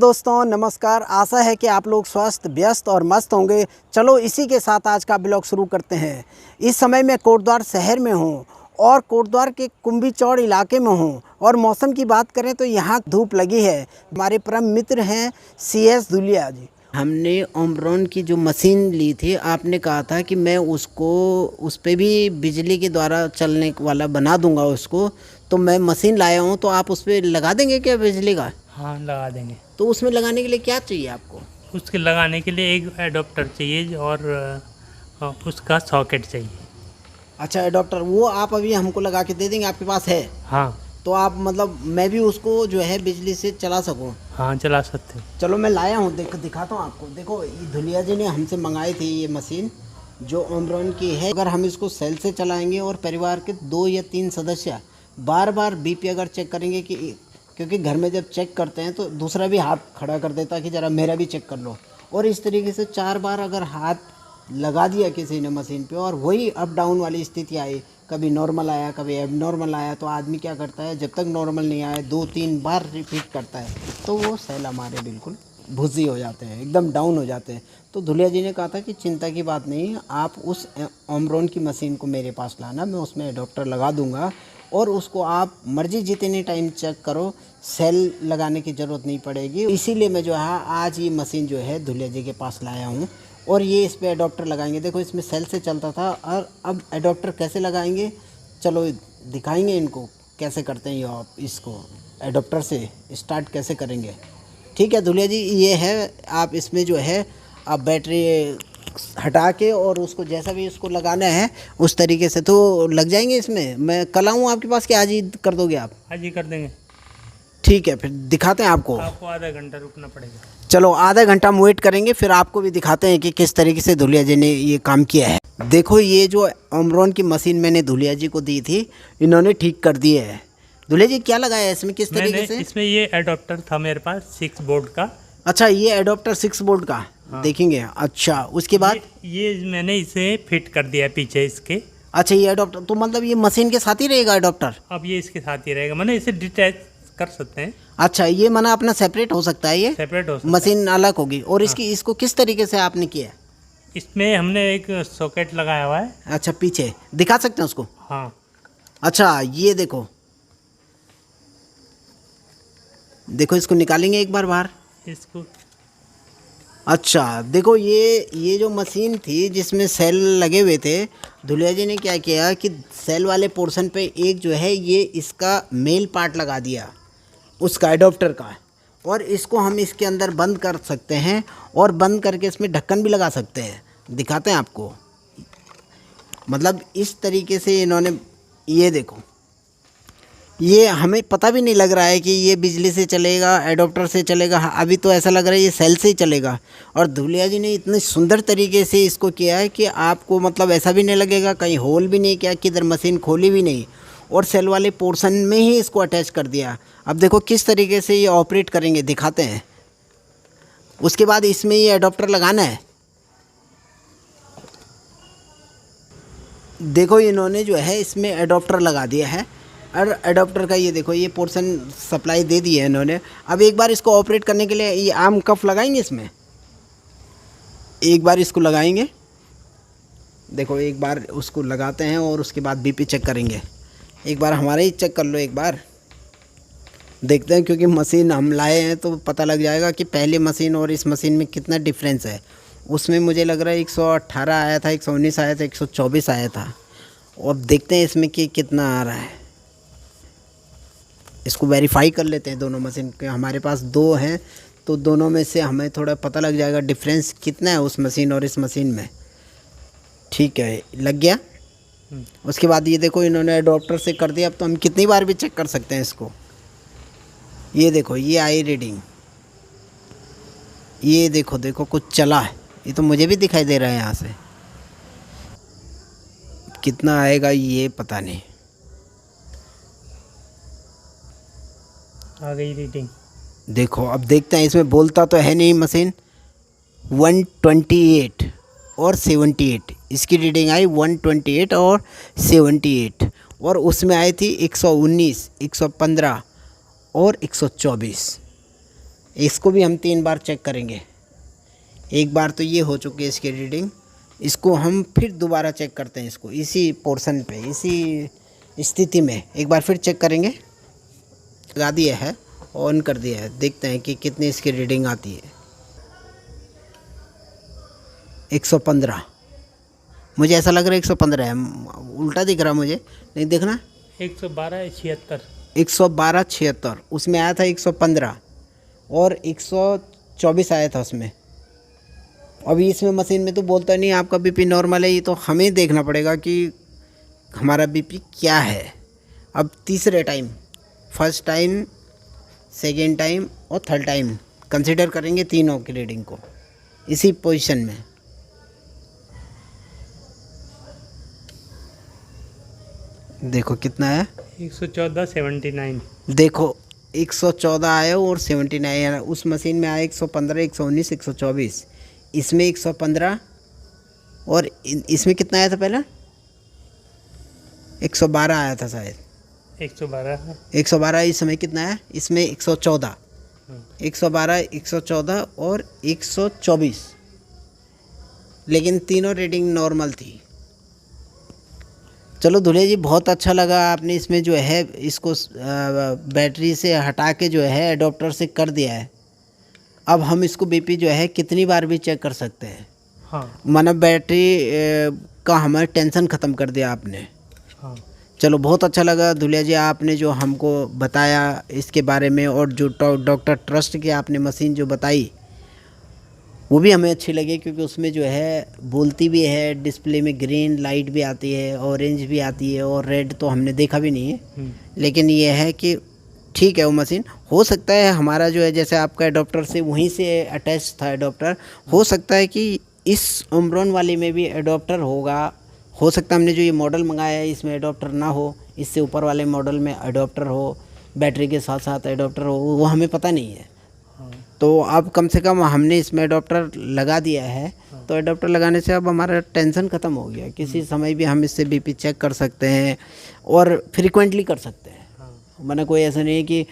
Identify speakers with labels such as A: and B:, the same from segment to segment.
A: दोस्तों नमस्कार। आशा है कि आप लोग स्वस्थ व्यस्त और मस्त होंगे। चलो इसी के साथ आज का ब्लॉग शुरू करते हैं। इस समय मैं कोटद्वार शहर में हूँ और कोटद्वार के कुंभी चौड़ इलाके में हूँ और मौसम की बात करें तो यहाँ धूप लगी है। हमारे परम मित्र हैं CS धुलिया जी। हमने ओमरॉन की जो मशीन ली थी, आपने कहा था कि मैं उसको उस पर भी बिजली के द्वारा चलने वाला बना दूंगा उसको, तो मैं मशीन लाया हूँ। तो आप उस पर लगा देंगे क्या बिजली का?
B: हाँ, लगा देंगे।
A: तो उसमें लगाने के लिए क्या चाहिए आपको?
B: उसके लगाने के लिए एक एडोप्टर चाहिए और उसका सॉकेट चाहिए।
A: अच्छा, एडोप्टर वो आप अभी हमको लगा के दे देंगे, आपके पास है?
B: हाँ।
A: तो आप मतलब मैं भी उसको जो है बिजली से चला सकूं?
B: हाँ, चला सकते हैं।
A: चलो मैं लाया हूँ, दिखाता हूँ आपको। देखो ये धुलिया जी ने हमसे मंगाई थी ये मशीन जो ओमरॉन की है। अगर हम इसको सेल से चलाएंगे और परिवार के 2 या 3 सदस्य बार बार BP अगर चेक करेंगे कि, क्योंकि घर में जब चेक करते हैं तो दूसरा भी हाथ खड़ा कर देता है कि ज़रा मेरा भी चेक कर लो, और इस तरीके से 4 बार अगर हाथ लगा दिया किसी ने मशीन पे और वही अप डाउन वाली स्थिति आई, कभी नॉर्मल आया कभी एबनॉर्मल आया, तो आदमी क्या करता है, जब तक नॉर्मल नहीं आया 2-3 बार रिपीट करता है तो वो सेल हमारे बिल्कुल भुजी हो जाते हैं, एकदम डाउन हो जाते हैं। तो धुलिया जी ने कहा था कि चिंता की बात नहीं, आप उस ओमरॉन की मशीन को मेरे पास लाना, मैं उसमें एडोप्टर लगा दूंगा और उसको आप मर्जी जितने टाइम चेक करो, सेल लगाने की ज़रूरत नहीं पड़ेगी। इसीलिए मैं जो है आज ये मशीन जो है धुलिया जी के पास लाया हूँ और ये इस पर एडोप्टर लगाएंगे। देखो इसमें सेल से चलता था और अब एडोप्टर कैसे लगाएंगे, चलो दिखाएंगे इनको कैसे करते हैं। ये आप इसको एडोप्टर से स्टार्ट कैसे करेंगे। ठीक है धुलिया जी, ये है, आप इसमें जो है आप बैटरी हटा के और उसको जैसा भी उसको लगाना है उस तरीके से तो लग जाएंगे इसमें। मैं कल आऊँ आपके पास कि आज ही कर दोगे आप?
B: आज ही कर देंगे।
A: ठीक है, फिर दिखाते हैं आपको
B: आधा घंटा रुकना पड़ेगा।
A: चलो आधा घंटा हम वेट करेंगे, फिर आपको भी दिखाते हैं कि किस तरीके से धुलिया जी ने ये काम किया है। देखो ये जो ओमरॉन की मशीन मैंने धुलिया जी को दी थी, इन्होंने ठीक कर दी है। धुलिया जी क्या लगाया है इसमें, किस तरीके से?
B: इसमें ये एडोप्टर था मेरे पास 6 वोल्ट का।
A: अच्छा, ये एडोप्टर 6 वोल्ट का। हाँ। देखेंगे। अच्छा, उसके बाद
B: ये मैंने इसे फिट कर दिया पीछे इसके।
A: अच्छा, ये एडोप्टर तो मतलब ये मशीन के साथ ही रहेगा एडोप्टर?
B: अब ये इसके साथ ही रहेगा, मैंने इसे डिटैच कर सकते हैं।
A: अच्छा, ये माना अपना सेपरेट हो सकता है, ये
B: सेपरेट हो सकता है,
A: मशीन अलग होगी। और इसकी इसको किस तरीके से आपने किया?
B: इसमें हमने एक सॉकेट लगाया हुआ है।
A: अच्छा, पीछे दिखा सकते हैं उसको?
B: हाँ।
A: अच्छा, ये देखो देखो इसको निकालेंगे एक बार बाहर
B: इसको।
A: अच्छा देखो, ये जो मशीन थी जिसमें सेल लगे हुए थे, धुलिया जी ने क्या किया कि सेल वाले पोर्शन पे एक जो है ये इसका मेल पार्ट लगा दिया उसका एडोप्टर का, और इसको हम इसके अंदर बंद कर सकते हैं और बंद करके इसमें ढक्कन भी लगा सकते हैं। दिखाते हैं आपको, मतलब इस तरीके से इन्होंने, ये देखो, ये हमें पता भी नहीं लग रहा है कि ये बिजली से चलेगा एडोप्टर से चलेगा। अभी तो ऐसा लग रहा है ये सेल से ही चलेगा। और धुलिया जी ने इतने सुंदर तरीके से इसको किया है कि आपको मतलब ऐसा भी नहीं लगेगा, कहीं होल भी नहीं किया, किधर मशीन खोली भी नहीं, और सेल वाले पोर्शन में ही इसको अटैच कर दिया। अब देखो किस तरीके से ये ऑपरेट करेंगे, दिखाते हैं। उसके बाद इसमें ये एडोप्टर लगाना है। देखो इन्होंने जो है इसमें एडोप्टर लगा दिया है और एडोप्टर का ये देखो ये पोर्शन सप्लाई दे दी है इन्होंने। अब एक बार इसको ऑपरेट करने के लिए ये आर्म कफ लगाएंगे इसमें, एक बार इसको लगाएंगे। देखो एक बार उसको लगाते हैं और उसके बाद BP चेक करेंगे। एक बार हमारे ही चेक कर लो, एक बार देखते हैं, क्योंकि मशीन हम लाए हैं तो पता लग जाएगा कि पहली मशीन और इस मशीन में कितना डिफरेंस है। उसमें मुझे लग रहा है 118 आया था, 119 आया था, 124 आया था। अब देखते हैं इसमें कि कितना आ रहा है। इसको वेरीफाई कर लेते हैं दोनों मशीन के, हमारे पास 2 हैं तो दोनों में से हमें थोड़ा पता लग जाएगा डिफरेंस कितना है उस मशीन और इस मशीन में। ठीक है, लग गया। उसके बाद ये देखो इन्होंने एडोप्टर से कर दिया। अब तो हम कितनी बार भी चेक कर सकते हैं इसको। ये देखो ये आई रीडिंग, ये देखो देखो कुछ चला है, ये तो मुझे भी दिखाई दे रहा है। यहाँ से कितना आएगा ये पता नहीं।
B: आ गई रीडिंग,
A: देखो अब देखते हैं, इसमें बोलता तो है नहीं मशीन। 128 और 78 इसकी रीडिंग आई, 128 और 78, और उसमें आई थी 119, 115 और 124। इसको भी हम 3 बार चेक करेंगे। एक बार तो ये हो चुकी है इसकी रीडिंग, इसको हम फिर दोबारा चेक करते हैं, इसको इसी पोर्शन पे, इसी स्थिति में एक बार फिर चेक करेंगे। लगा दिया है, ऑन कर दिया है, देखते हैं कि कितनी इसकी रीडिंग आती है। 115, मुझे ऐसा लग रहा है 115 है, उल्टा दिख रहा मुझे, नहीं देखना।
B: 112/76।
A: 112/76, उसमें आया था 115 और 124 आया था उसमें। अभी इसमें मशीन में तो बोलता नहीं आपका बीपी नॉर्मल है, ये तो हमें देखना पड़ेगा कि हमारा बीपी क्या है। अब तीसरे time, first time, second time और थर्ड टाइम कंसिडर करेंगे तीनों की रीडिंग को इसी पोजीशन में। देखो कितना है,
B: 114/79।
A: देखो 114 आया और 79 आया। उस मशीन में आया 115, 119, 124, इसमें 115 और इसमें कितना आया था पहले? 112 आया था शायद। 112 इस समय कितना है? इसमें 114, 112, 114 और 124, लेकिन तीनों रीडिंग नॉर्मल थी। चलो धुले जी, बहुत अच्छा लगा आपने इसमें जो है इसको बैटरी से हटा के जो है एडोप्टर से कर दिया है। अब हम इसको बीपी जो है कितनी बार भी चेक कर सकते हैं।
B: हाँ
A: मतलब बैटरी का हमारे टेंशन ख़त्म कर दिया आपने।
B: हाँ।
A: चलो बहुत अच्छा लगा धुलिया जी, आपने जो हमको बताया इसके बारे में, और जो डॉक्टर ट्रस्ट की आपने मशीन जो बताई वो भी हमें अच्छी लगी, क्योंकि उसमें जो है बोलती भी है, डिस्प्ले में ग्रीन लाइट भी आती है, ऑरेंज भी आती है, और रेड तो हमने देखा भी नहीं है। लेकिन ये है कि ठीक है वो मशीन, हो सकता है हमारा जो है जैसे आपका एडोप्टर से वहीं से अटैच था एडोप्टर, हो सकता है कि इस ओम्ब्रॉन वाली में भी एडोप्टर होगा। हो सकता है हमने जो ये मॉडल मंगाया है इसमें एडोप्टर ना हो, इससे ऊपर वाले मॉडल में एडोप्टर हो, बैटरी के साथ साथ एडोप्टर हो, वो हमें पता नहीं है। तो अब कम से कम हमने इसमें एडोप्टर लगा दिया है, तो एडोप्टर लगाने से अब हमारा टेंशन ख़त्म हो गया। किसी समय भी हम इससे बीपी चेक कर सकते हैं और फ्रीक्वेंटली कर सकते हैं। माना कोई ऐसा नहीं है कि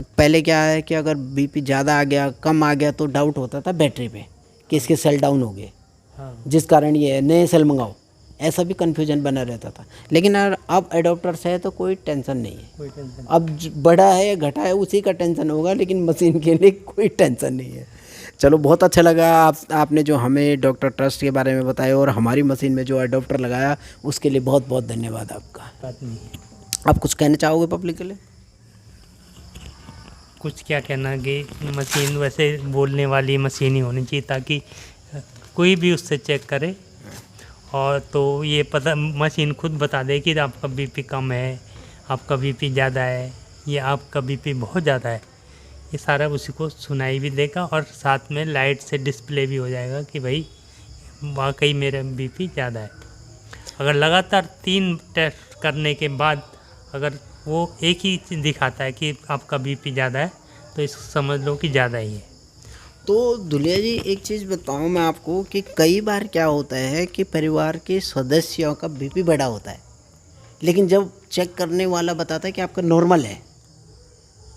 A: पहले क्या है कि अगर बीपी ज़्यादा आ गया, कम आ गया, तो डाउट होता था बैटरी पे कि इसके सेल डाउन हो गए, जिस कारण ये नए सेल मंगाओ, ऐसा भी कन्फ्यूजन बना रहता था। लेकिन अब एडोप्टर से है तो कोई टेंशन नहीं है।
B: कोई टेंशन।
A: अब बढ़ा है या घटा है उसी का टेंशन होगा, लेकिन मशीन के लिए कोई टेंशन नहीं है। चलो बहुत अच्छा लगा आपने जो हमें डॉक्टर ट्रस्ट के बारे में बताया और हमारी मशीन में जो एडोप्टर लगाया, उसके लिए बहुत बहुत धन्यवाद आपका।
B: बात नहीं।
A: आप कुछ कहना चाहोगे पब्लिक के लिए?
B: कुछ क्या कहना कि मशीन वैसे बोलने वाली मशीन ही होनी चाहिए, ताकि कोई भी उससे चेक करे और तो ये पता मशीन खुद बता दे कि आपका बीपी कम है, आपका बीपी ज़्यादा है, या आपका बीपी बहुत ज़्यादा है। ये सारा उसी को सुनाई भी देगा और साथ में लाइट से डिस्प्ले भी हो जाएगा कि भाई वाकई मेरा बीपी ज़्यादा है। अगर लगातार 3 टेस्ट करने के बाद अगर वो एक ही चीज़ दिखाता है कि आपका बीपी ज़्यादा है, तो इसको समझ लो कि ज़्यादा ही है।
A: तो दुलिया जी एक चीज़ बताऊं मैं आपको कि कई बार क्या होता है कि परिवार के सदस्यों का बीपी बढ़ा होता है, लेकिन जब चेक करने वाला बताता है कि आपका नॉर्मल है,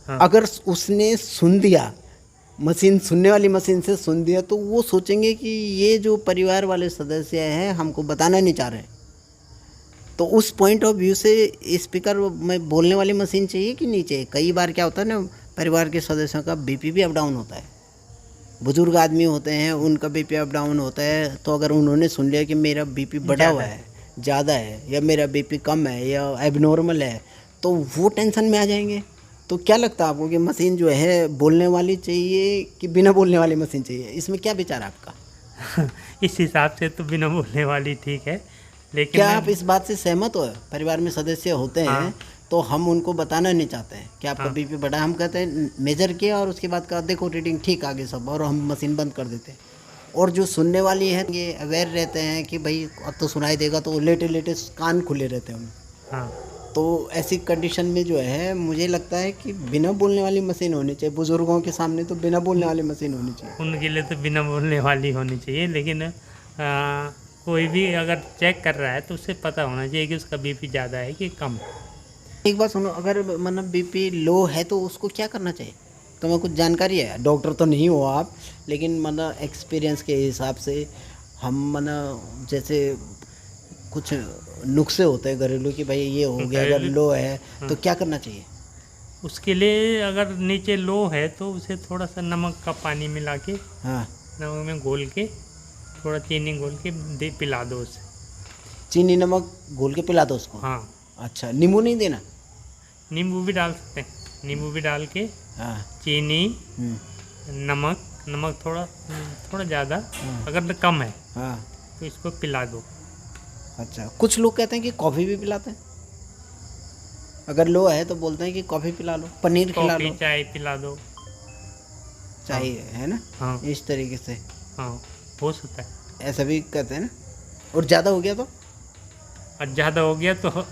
B: हाँ।
A: अगर उसने सुन दिया, मशीन सुनने वाली मशीन से सुन दिया, तो वो सोचेंगे कि ये जो परिवार वाले सदस्य हैं हमको बताना नहीं चाह रहे। तो उस पॉइंट ऑफ व्यू से स्पीकर में बोलने वाली मशीन चाहिए कि नहीं चाहिए? कई बार क्या होता है ना, परिवार के सदस्यों का बीपी भी अप डाउन होता है। बुजुर्ग आदमी होते हैं, उनका बीपी अप डाउन होता है, तो अगर उन्होंने सुन लिया कि मेरा बीपी बढ़ा हुआ है, ज़्यादा है, या मेरा बीपी कम है या एबनॉर्मल है, तो वो टेंशन में आ जाएंगे। तो क्या लगता है आपको कि मशीन जो है बोलने वाली चाहिए कि बिना बोलने वाली मशीन चाहिए? इसमें क्या विचार है आपका?
B: इस हिसाब से तो बिना बोलने वाली ठीक है, लेकिन
A: क्या आप इस बात से सहमत हो? परिवार में सदस्य होते हैं,
B: हाँ।
A: तो हम उनको बताना नहीं चाहते हैं कि आपका बीपी बढ़ा, हम कहते हैं मेजर किया और उसके बाद कहा देखो रीडिंग ठीक आगे सब, और हम मशीन बंद कर देते हैं। और जो सुनने वाली है ये अवेयर रहते हैं कि भाई अब तो सुनाई देगा, तो लेटे लेटे कान खुले रहते हैं।
B: हाँ।
A: तो ऐसी कंडीशन में जो है मुझे लगता है कि बिना बोलने वाली मशीन होनी चाहिए। बुजुर्गों के सामने तो बिना बोलने वाली मशीन होनी चाहिए।
B: उनके लिए तो बिना बोलने वाली होनी चाहिए, लेकिन कोई भी अगर चेक कर रहा है तो उसे पता होना चाहिए कि उसका बीपी ज़्यादा है कि कम है।
A: एक बात सुनो, अगर मतलब बीपी लो है तो उसको क्या करना चाहिए? तुम्हें कुछ जानकारी है? डॉक्टर तो नहीं हो आप, लेकिन मतलब एक्सपीरियंस के हिसाब से हम मतलब जैसे कुछ नुस्खे होते हैं घरेलू कि भाई ये हो गया, अगर लो है तो क्या करना चाहिए?
B: उसके लिए अगर नीचे लो है तो उसे थोड़ा सा नमक का पानी मिला के,
A: हाँ,
B: नमक में घोल के, थोड़ा चीनी घोल के दे पिला दो उसे।
A: चीनी नमक घोल के पिला दो उसको।
B: हाँ,
A: अच्छा, नींबू नहीं देना?
B: नींबू भी डाल सकते हैं, नींबू भी डाल के,
A: हाँ।
B: चीनी, नमक थोड़ा थोड़ा ज़्यादा, अगर कम है
A: हाँ।
B: तो इसको पिला दो।
A: अच्छा, कुछ लोग कहते हैं कि कॉफ़ी भी पिलाते हैं, अगर लो है तो बोलते हैं कि कॉफ़ी पिला लो, पनीर खिला
B: कॉफ़ी
A: लो,
B: चाय पिला दो।
A: चाहिए है ना?
B: हाँ
A: इस तरीके से
B: हाँ, हो सकता है।
A: ऐसा भी कहते हैं ना। और ज़्यादा हो गया तो?
B: और ज़्यादा हो गया तो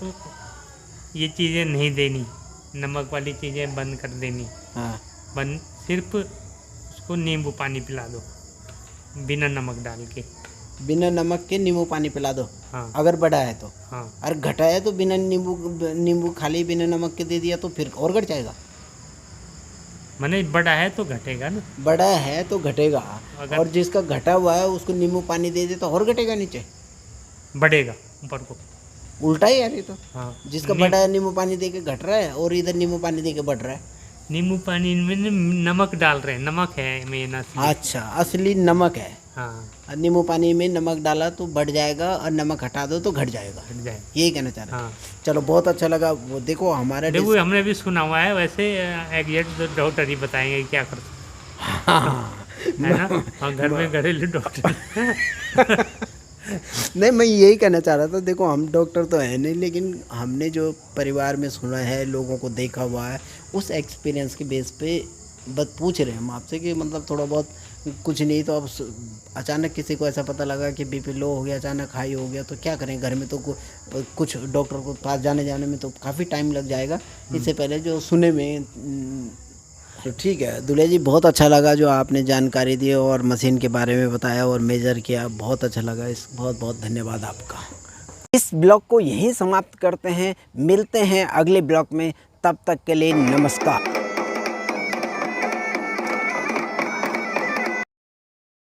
B: ये चीज़ें नहीं देनी, नमक वाली चीज़ें बंद कर देनी।
A: हाँ।
B: बंद, सिर्फ उसको नींबू पानी पिला दो बिना नमक डाल के।
A: बिना नमक के नींबू पानी पिला दो।
B: हाँ
A: अगर बड़ा है तो।
B: हाँ,
A: और घटा है तो बिना नींबू खाली बिना नमक के दे दिया तो फिर और घट जाएगा।
B: मैंने बड़ा है तो घटेगा ना।
A: बड़ा है तो घटेगा,
B: अगर-
A: और जिसका घटा हुआ है उसको नींबू पानी दे दे तो और घटेगा नीचे,
B: बढ़ेगा ऊपर को।
A: उल्टा ही यार ये तो।
B: हाँ,
A: जिसका बड़ा है नींबू पानी दे के घट रहा है और इधर नींबू पानी दे के बढ़ रहा है।
B: नींबू पानी में नमक डाल रहे हैं, नमक है मेन असली।
A: अच्छा, असली नमक है।
B: हाँ,
A: और नींबू पानी में नमक डाला तो बढ़ जाएगा और नमक हटा दो तो घट जाएगा,
B: हट जाए।
A: यही कहना चाह रहे हैं।
B: हाँ,
A: चलो, बहुत अच्छा लगा। वो देखो हमारा
B: देखो हमने भी सुना हुआ है, वैसे एग्जैक्ट तो डॉक्टर ही बताएंगे क्या कर सकते है ना। हाँ, घर में घरेलू डॉक्टर।
A: नहीं, मैं यही कहना चाह रहा था। देखो हम डॉक्टर तो है नहीं, लेकिन हमने जो परिवार में सुना है, लोगों को देखा हुआ है, उस एक्सपीरियंस के बेस पे बस पूछ रहे हैं हम आपसे कि मतलब थोड़ा बहुत, कुछ नहीं तो अब अचानक किसी को ऐसा पता लगा कि बीपी लो हो गया, अचानक हाई हो गया, तो क्या करें? घर में तो कुछ डॉक्टर को पास जाने में तो काफ़ी टाइम लग जाएगा। इससे पहले जो सुने में तो ठीक है। दुल्हा जी, बहुत अच्छा लगा जो आपने जानकारी दी और मशीन के बारे में बताया और मेजर किया, बहुत अच्छा लगा। इस बहुत बहुत धन्यवाद आपका। इस ब्लॉग को यहीं समाप्त करते हैं, मिलते हैं अगले ब्लॉग में, तब तक के लिए नमस्कार।